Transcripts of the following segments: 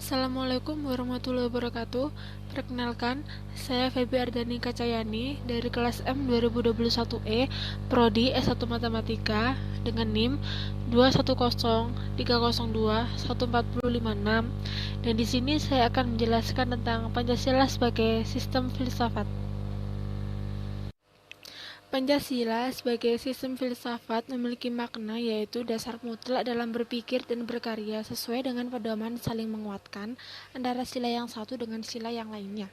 Assalamualaikum warahmatullahi wabarakatuh. Perkenalkan, saya Feby Ardani Kacayani dari kelas M 2021E, Prodi S1 Matematika dengan NIM 21030214056. Dan di sini saya akan menjelaskan tentang Pancasila sebagai sistem filsafat. Pancasila sebagai sistem filsafat memiliki makna yaitu dasar mutlak dalam berpikir dan berkarya sesuai dengan pedoman saling menguatkan antara sila yang satu dengan sila yang lainnya.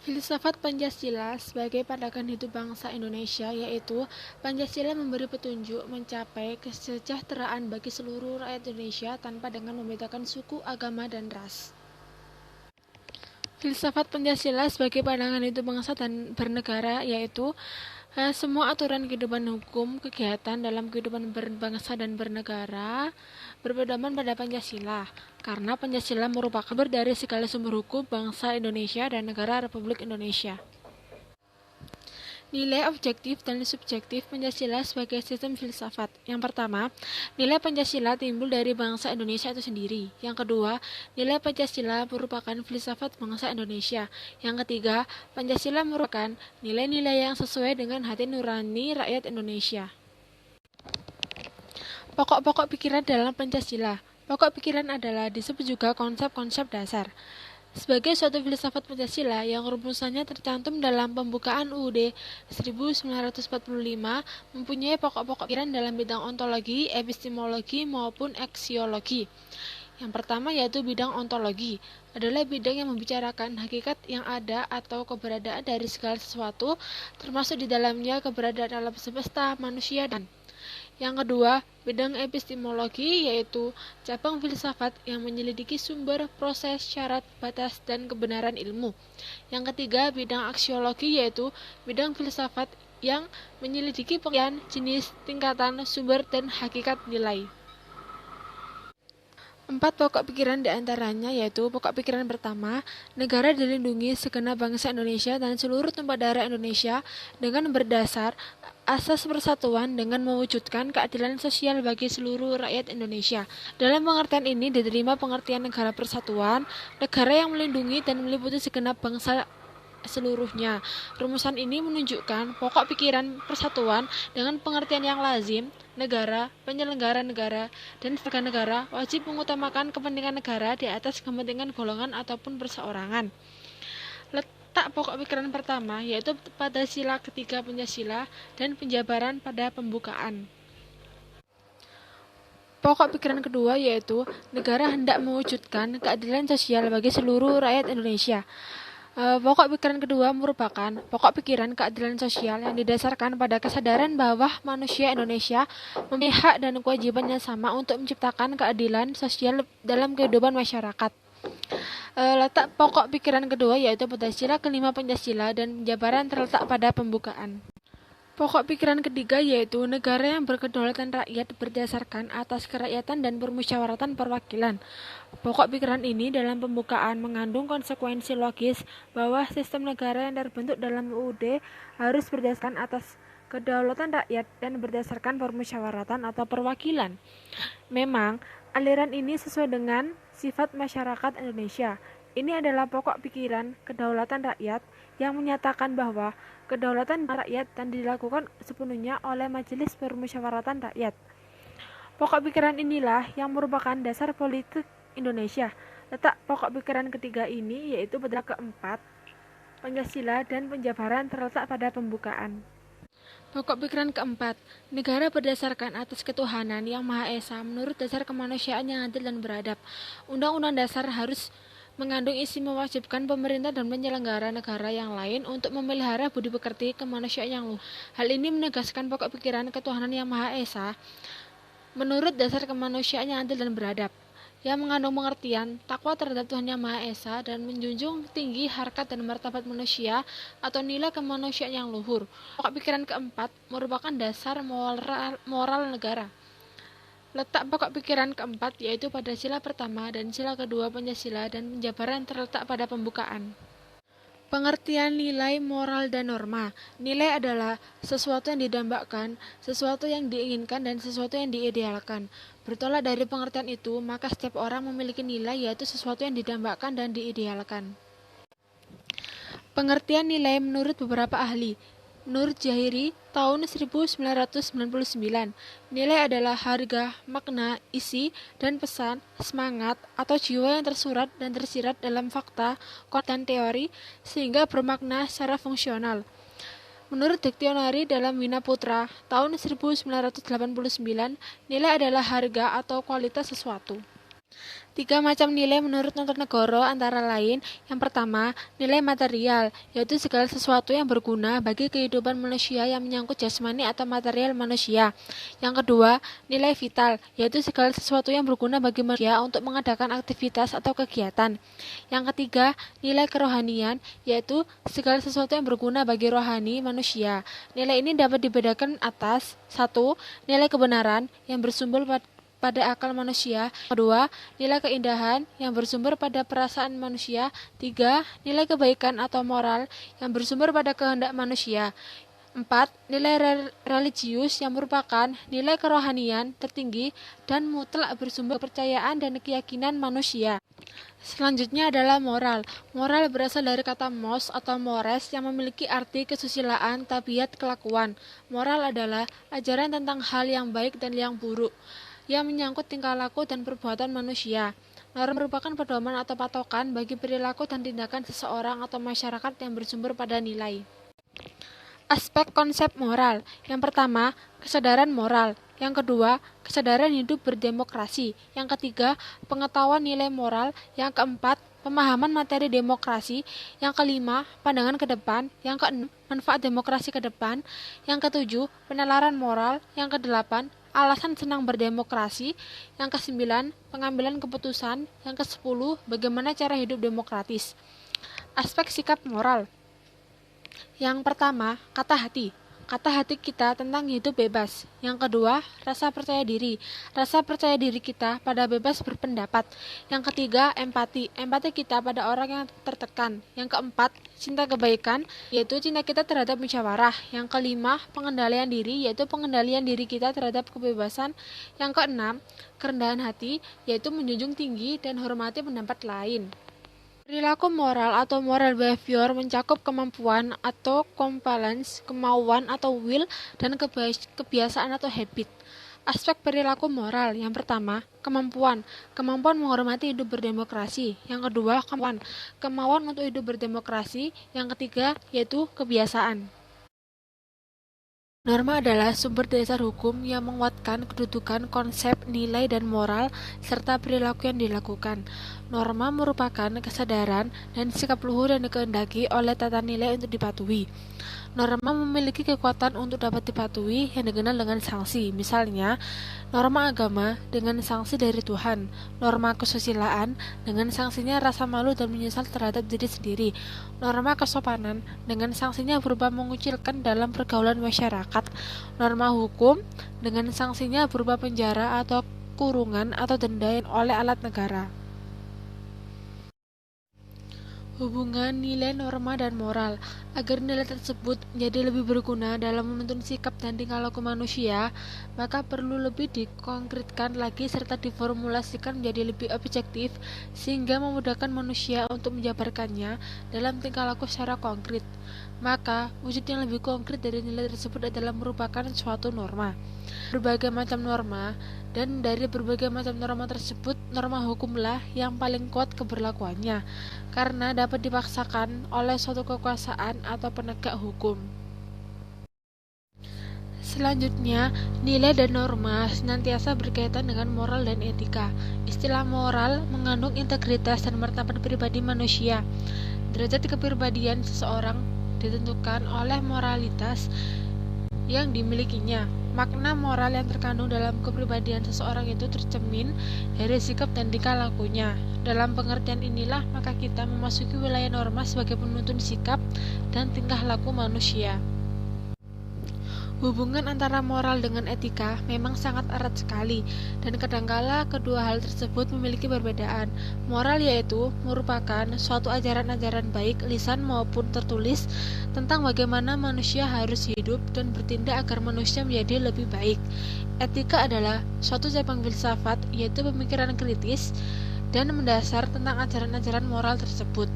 Filsafat Pancasila sebagai pandangan hidup bangsa Indonesia yaitu Pancasila memberi petunjuk mencapai kesejahteraan bagi seluruh rakyat Indonesia tanpa dengan membedakan suku, agama, dan ras. Filsafat Pancasila sebagai pandangan hidup bangsa dan bernegara yaitu semua aturan kehidupan hukum kegiatan dalam kehidupan berbangsa dan bernegara berpedoman pada Pancasila karena Pancasila merupakan sumber dari segala sumber hukum bangsa Indonesia dan negara Republik Indonesia. Nilai objektif dan subjektif Pancasila sebagai sistem filsafat. Yang pertama, nilai Pancasila timbul dari bangsa Indonesia itu sendiri. Yang kedua, nilai Pancasila merupakan filsafat bangsa Indonesia. Yang ketiga, Pancasila merupakan nilai-nilai yang sesuai dengan hati nurani rakyat Indonesia. Pokok-pokok pikiran dalam Pancasila. Pokok pikiran adalah disebut juga konsep-konsep dasar. Sebagai suatu filsafat Pancasila yang rumusannya tercantum dalam pembukaan UUD 1945 mempunyai pokok-pokok pikiran dalam bidang ontologi, epistemologi maupun aksiologi. Yang pertama yaitu bidang ontologi, adalah bidang yang membicarakan hakikat yang ada atau keberadaan dari segala sesuatu, termasuk di dalamnya keberadaan alam semesta, manusia, dan yang kedua, bidang epistemologi yaitu cabang filsafat yang menyelidiki sumber, proses, syarat, batas, dan kebenaran ilmu. Yang ketiga, bidang aksiologi yaitu bidang filsafat yang menyelidiki pengertian, jenis, tingkatan, sumber, dan hakikat nilai. 4 pokok pikiran diantaranya yaitu pokok pikiran pertama, negara dilindungi segenap bangsa Indonesia dan seluruh tumpah darah Indonesia dengan berdasar asas persatuan dengan mewujudkan keadilan sosial bagi seluruh rakyat Indonesia. Dalam pengertian ini diterima pengertian negara persatuan, negara yang melindungi dan meliputi segenap bangsa seluruhnya. Rumusan ini menunjukkan pokok pikiran persatuan dengan pengertian yang lazim, negara, penyelenggara negara, dan warga negara wajib mengutamakan kepentingan negara di atas kepentingan golongan ataupun perseorangan. Letak pokok pikiran pertama yaitu pada sila ketiga Pancasila dan penjabaran pada pembukaan. Pokok pikiran kedua yaitu negara hendak mewujudkan keadilan sosial bagi seluruh rakyat Indonesia. Pokok pikiran kedua merupakan pokok pikiran keadilan sosial yang didasarkan pada kesadaran bahwa manusia Indonesia mempunyai hak dan kewajiban yang sama untuk menciptakan keadilan sosial dalam kehidupan masyarakat. Letak pokok pikiran kedua yaitu pada sila kelima Pancasila dan penjabaran terletak pada pembukaan. Pokok pikiran ketiga yaitu negara yang berkedaulatan rakyat berdasarkan atas kerakyatan dan permusyawaratan perwakilan. Pokok pikiran ini dalam pembukaan mengandung konsekuensi logis bahwa sistem negara yang terbentuk dalam UUD harus berdasarkan atas kedaulatan rakyat dan berdasarkan permusyawaratan atau perwakilan. Memang, aliran ini sesuai dengan sifat masyarakat Indonesia. Ini adalah pokok pikiran kedaulatan rakyat yang menyatakan bahwa kedaulatan rakyat dan dilakukan sepenuhnya oleh Majelis Permusyawaratan Rakyat. Pokok pikiran inilah yang merupakan dasar politik Indonesia. Letak pokok pikiran ketiga ini yaitu pada keempat, Pancasila dan penjabaran terletak pada pembukaan. Pokok pikiran keempat, negara berdasarkan atas ketuhanan yang Maha Esa menurut dasar kemanusiaan yang adil dan beradab. Undang-undang dasar harus mengandung isi mewajibkan pemerintah dan penyelenggara negara yang lain untuk memelihara budi pekerti kemanusiaan yang luhur. Hal ini menegaskan pokok pikiran ketuhanan yang Maha Esa menurut dasar kemanusiaan yang adil dan beradab, yang mengandung pengertian takwa terhadap Tuhan Yang Maha Esa dan menjunjung tinggi harkat dan martabat manusia atau nilai kemanusiaan yang luhur. Pokok pikiran keempat merupakan dasar moral negara. Letak pokok pikiran keempat yaitu pada sila pertama dan sila kedua Pancasila dan penjabaran terletak pada pembukaan. Pengertian nilai, moral, dan norma. Nilai adalah sesuatu yang didambakan, sesuatu yang diinginkan, dan sesuatu yang diidealkan. Bertolak dari pengertian itu, maka setiap orang memiliki nilai, yaitu sesuatu yang didambakan dan diidealkan. Pengertian nilai menurut beberapa ahli. Menurut Zahiri, tahun 1999, nilai adalah harga, makna, isi, dan pesan, semangat, atau jiwa yang tersurat dan tersirat dalam fakta, konten teori, sehingga bermakna secara fungsional. Menurut diktonari dalam Wina Putra, tahun 1989, nilai adalah harga atau kualitas sesuatu. 3 macam nilai menurut Nontonegoro antara lain, yang pertama, nilai material, yaitu segala sesuatu yang berguna bagi kehidupan manusia yang menyangkut jasmani atau material manusia. Yang kedua, nilai vital, yaitu segala sesuatu yang berguna bagi manusia untuk mengadakan aktivitas atau kegiatan. Yang ketiga, nilai kerohanian, yaitu segala sesuatu yang berguna bagi rohani manusia. Nilai ini dapat dibedakan atas: 1. Nilai kebenaran yang bersumber pada akal manusia. Kedua, nilai keindahan yang bersumber pada perasaan manusia. 3. Nilai kebaikan atau moral yang bersumber pada kehendak manusia. 4. Nilai religius yang merupakan nilai kerohanian tertinggi dan mutlak bersumber kepercayaan dan keyakinan manusia. Selanjutnya adalah moral. Moral berasal dari kata mos atau mores yang memiliki arti kesusilaan, tabiat, kelakuan. Moral adalah ajaran tentang hal yang baik dan yang buruk yang menyangkut tingkah laku dan perbuatan manusia. Norma merupakan pedoman atau patokan bagi perilaku dan tindakan seseorang atau masyarakat yang bersumber pada nilai. Aspek konsep moral. Yang pertama, kesadaran moral. Yang kedua, kesadaran hidup berdemokrasi. Yang ketiga, pengetahuan nilai moral. Yang keempat, pemahaman materi demokrasi. Yang kelima, pandangan ke depan. Yang keenam, manfaat demokrasi ke depan. Yang ketujuh, penalaran moral. Yang kedelapan, alasan senang berdemokrasi. Yang ke-9, pengambilan keputusan. Yang ke-10, bagaimana cara hidup demokratis. Aspek sikap moral. Yang pertama, kata hati. Kata hati kita tentang hidup bebas. Yang kedua, rasa percaya diri. Rasa percaya diri kita pada bebas berpendapat. Yang ketiga, empati. Empati kita pada orang yang tertekan. Yang keempat, cinta kebaikan, yaitu cinta kita terhadap musyawarah. Yang kelima, pengendalian diri, yaitu pengendalian diri kita terhadap kebebasan. Yang keenam, kerendahan hati, yaitu menjunjung tinggi dan hormati pendapat lain. Perilaku moral atau moral behavior mencakup kemampuan atau compliance, kemauan atau will, dan kebiasaan atau habit. Aspek perilaku moral. Yang pertama, kemampuan. Kemampuan menghormati hidup berdemokrasi. Yang kedua, kemauan untuk hidup berdemokrasi. Yang ketiga, yaitu kebiasaan. Norma adalah sumber dasar hukum yang menguatkan kedudukan konsep nilai dan moral serta perilaku yang dilakukan. Norma merupakan kesadaran dan sikap luhur yang dikehendaki oleh tata nilai untuk dipatuhi. Norma memiliki kekuatan untuk dapat dipatuhi yang dikenal dengan sanksi. Misalnya, norma agama dengan sanksi dari Tuhan, norma kesusilaan dengan sanksinya rasa malu dan menyesal terhadap diri sendiri, norma kesopanan dengan sanksinya berupa mengucilkan dalam pergaulan masyarakat, norma hukum dengan sanksinya berupa penjara atau kurungan atau denda oleh alat negara. Hubungan nilai, norma, dan moral. Agar nilai tersebut menjadi lebih berguna dalam menuntun sikap dan tingkah laku manusia, maka perlu lebih dikonkretkan lagi serta diformulasikan menjadi lebih objektif sehingga memudahkan manusia untuk menjabarkannya dalam tingkah laku secara konkret. Maka, wujud yang lebih konkret dari nilai tersebut adalah merupakan suatu norma. Berbagai macam norma, dan dari berbagai macam norma tersebut, norma hukumlah yang paling kuat keberlakuannya, karena dapat dipaksakan oleh suatu kekuasaan atau penegak hukum. Selanjutnya, nilai dan norma senantiasa berkaitan dengan moral dan etika. Istilah moral mengandung integritas dan martabat pribadi manusia. Derajat kepribadian seseorang ditentukan oleh moralitas yang dimilikinya. Makna moral yang terkandung dalam kepribadian seseorang itu tercermin dari sikap dan tingkah lakunya. Dalam pengertian inilah maka kita memasuki wilayah norma sebagai penuntun sikap dan tingkah laku manusia. Hubungan antara moral dengan etika memang sangat erat sekali, dan kadangkala kedua hal tersebut memiliki perbedaan. Moral yaitu merupakan suatu ajaran-ajaran baik lisan maupun tertulis tentang bagaimana manusia harus hidup dan bertindak agar manusia menjadi lebih baik. Etika adalah suatu cabang filsafat, yaitu pemikiran kritis dan mendasar tentang ajaran-ajaran moral tersebut.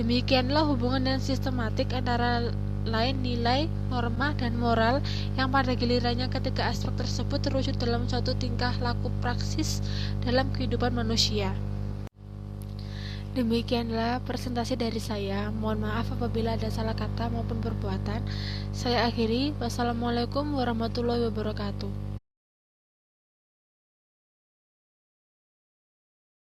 Demikianlah hubungan dan sistematik antara lain nilai, norma, dan moral yang pada gilirannya ketiga aspek tersebut terwujud dalam suatu tingkah laku praksis dalam kehidupan manusia. Demikianlah presentasi dari saya. Mohon maaf apabila ada salah kata maupun perbuatan. Saya akhiri. Wassalamualaikum warahmatullahi wabarakatuh.